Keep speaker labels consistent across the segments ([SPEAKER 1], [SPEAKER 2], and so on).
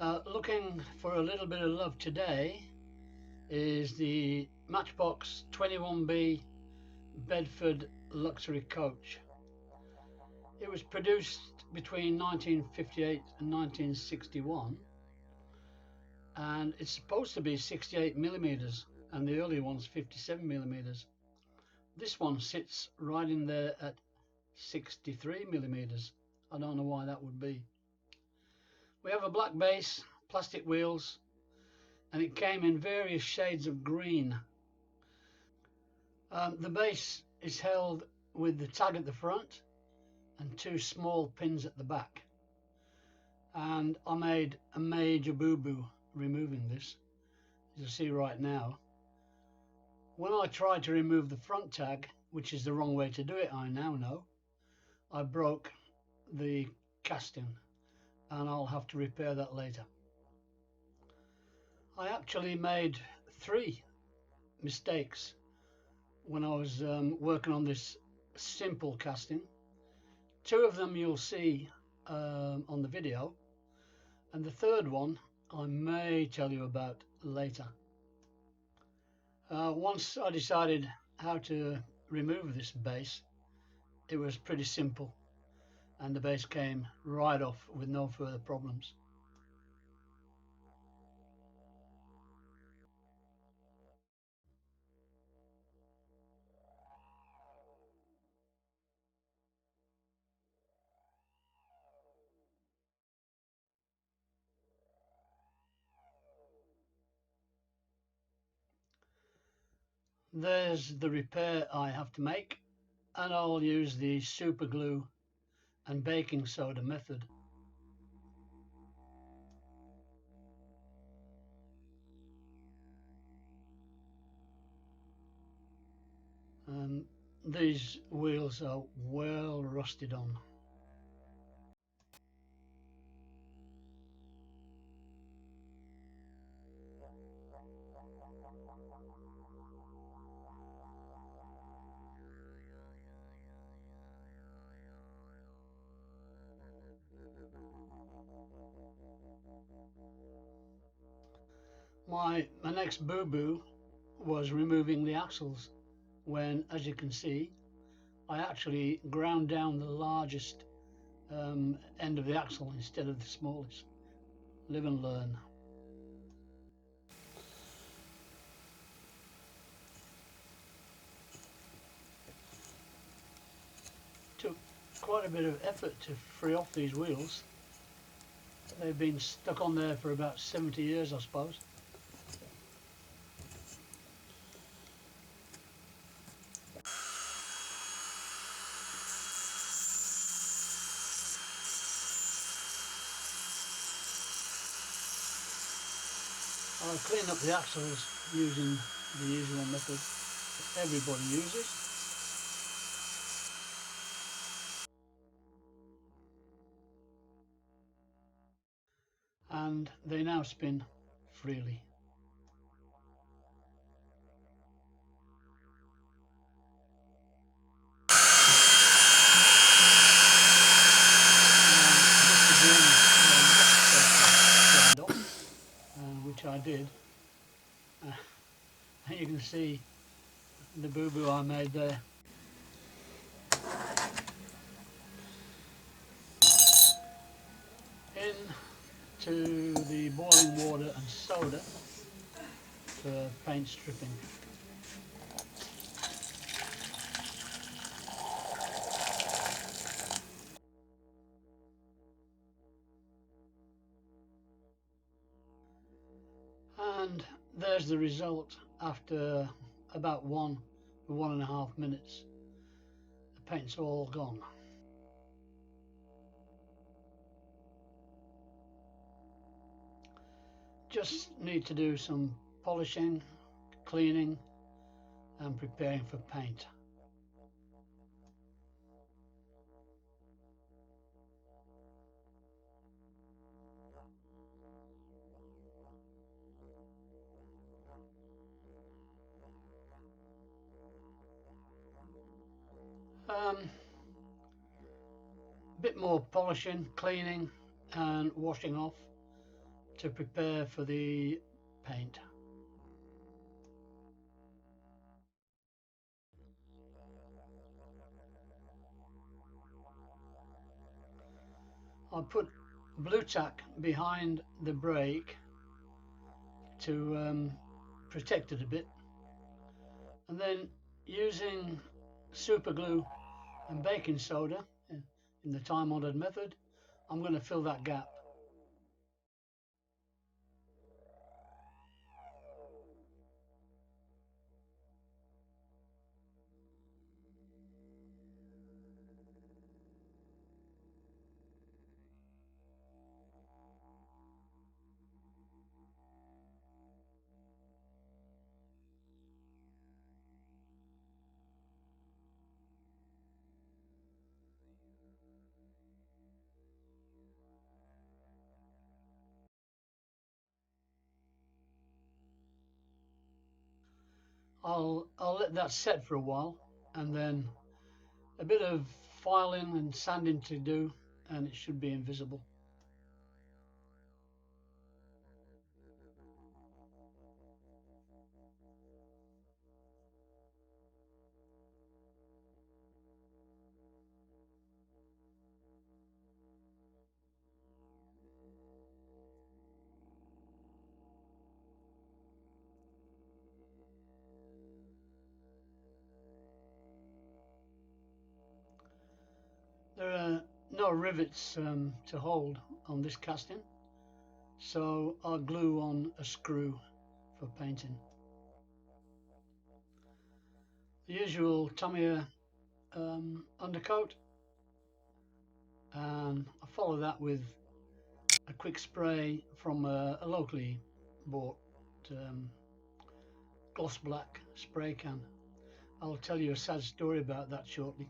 [SPEAKER 1] Looking for a little bit of love today is the Matchbox 21b Bedford luxury coach. It was produced between 1958 and 1961, and it's supposed to be 68 millimeters, and the early one's 57 millimeters. This one sits right in there at 63 millimeters. I don't know why that would be. We have a black base, plastic wheels, and it came in various shades of green. The base is held with the tag at the front and two small pins at the back, and I made a major boo-boo removing this, as you see right now. When I tried to remove the front tag, which is the wrong way to do it, I now know, I broke the casting, and I'll have to repair that later. I actually made 3 mistakes when I was working on this simple casting. 2 of them you'll see on the video, and the third one I may tell you about later. Once I decided how to remove this base, it was pretty simple, and the base came right off with no further problems. There's the repair I have to make, and I'll use the super glue and baking soda method. These wheels are well rusted on. My next boo-boo was removing the axles, when, as you can see, I actually ground down the largest end of the axle instead of the smallest. Live and learn. Took quite a bit of effort to free off these wheels. They've been stuck on there for about 70 years, I suppose. I'll clean up the axles using the usual method that everybody uses. And they now spin freely. Which I did, and you can see the boo-boo I made there. Into the boiling water and soda for paint stripping. And there's the result after about 1.5 minutes. The paint's all gone. Just need to do some polishing, cleaning, and preparing for paint. Bit more polishing, cleaning, and washing off, to prepare for the paint. I'll put blue tack behind the brake to protect it a bit, and then using super glue and baking soda in the time-honoured method, I'm going to fill that gap. I'll let that set for a while, and then a bit of filing and sanding to do, and it should be invisible. There are no rivets to hold on this casting, so I'll glue on a screw for painting. The usual Tamiya undercoat, and I follow that with a quick spray from a locally bought gloss black spray can. I'll tell you a sad story about that shortly.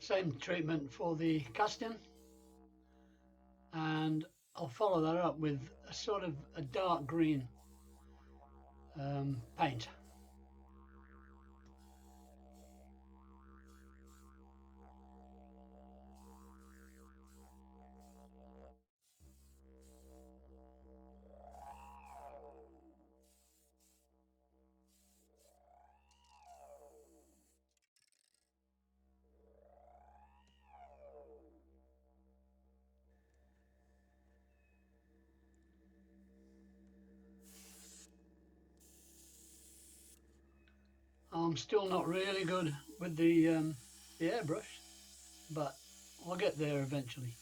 [SPEAKER 1] Same treatment for the casting, and I'll follow that up with a sort of a dark green paint. I'm still not really good with the airbrush, but I'll get there eventually.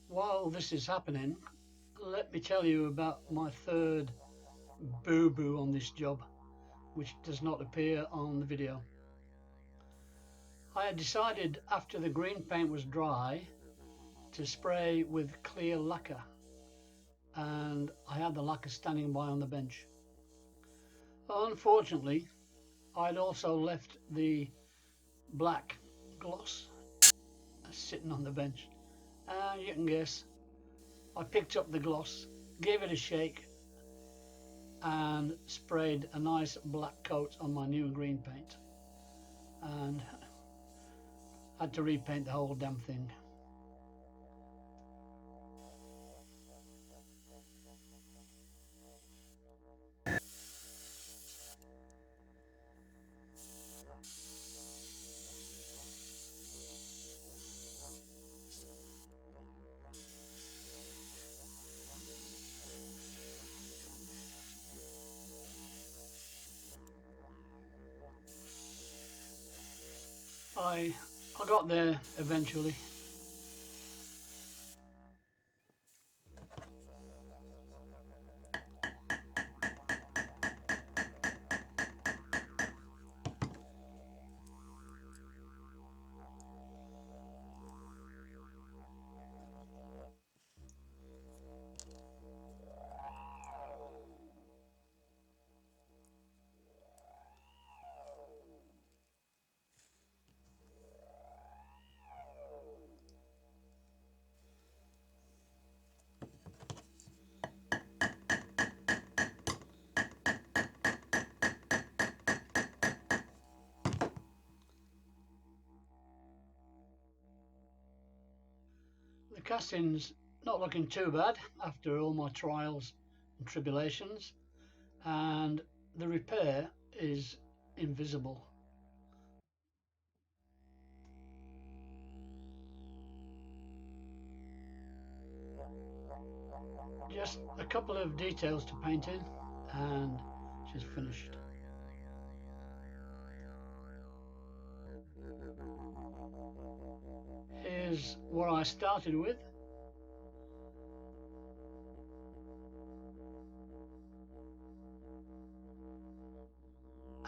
[SPEAKER 1] While this is happening, let me tell you about my third boo-boo on this job, which does not appear on the video. I had decided after the green paint was dry to spray with clear lacquer, and I had the lacquer standing by on the bench. Unfortunately, I'd also left the black gloss sitting on the bench. You can guess. I picked up the gloss, gave it a shake, and sprayed a nice black coat on my new green paint, and had to repaint the whole damn thing. I got there eventually. casting's not looking too bad after all my trials and tribulations, and the repair is invisible. Just a couple of details to paint in and she's finished. Here's what I started with.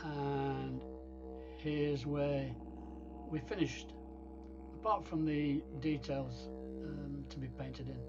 [SPEAKER 1] And here's where we finished, apart from the details to be painted in.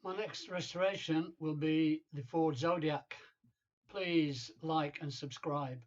[SPEAKER 1] My next restoration will be the Ford Zodiac. Please like and subscribe.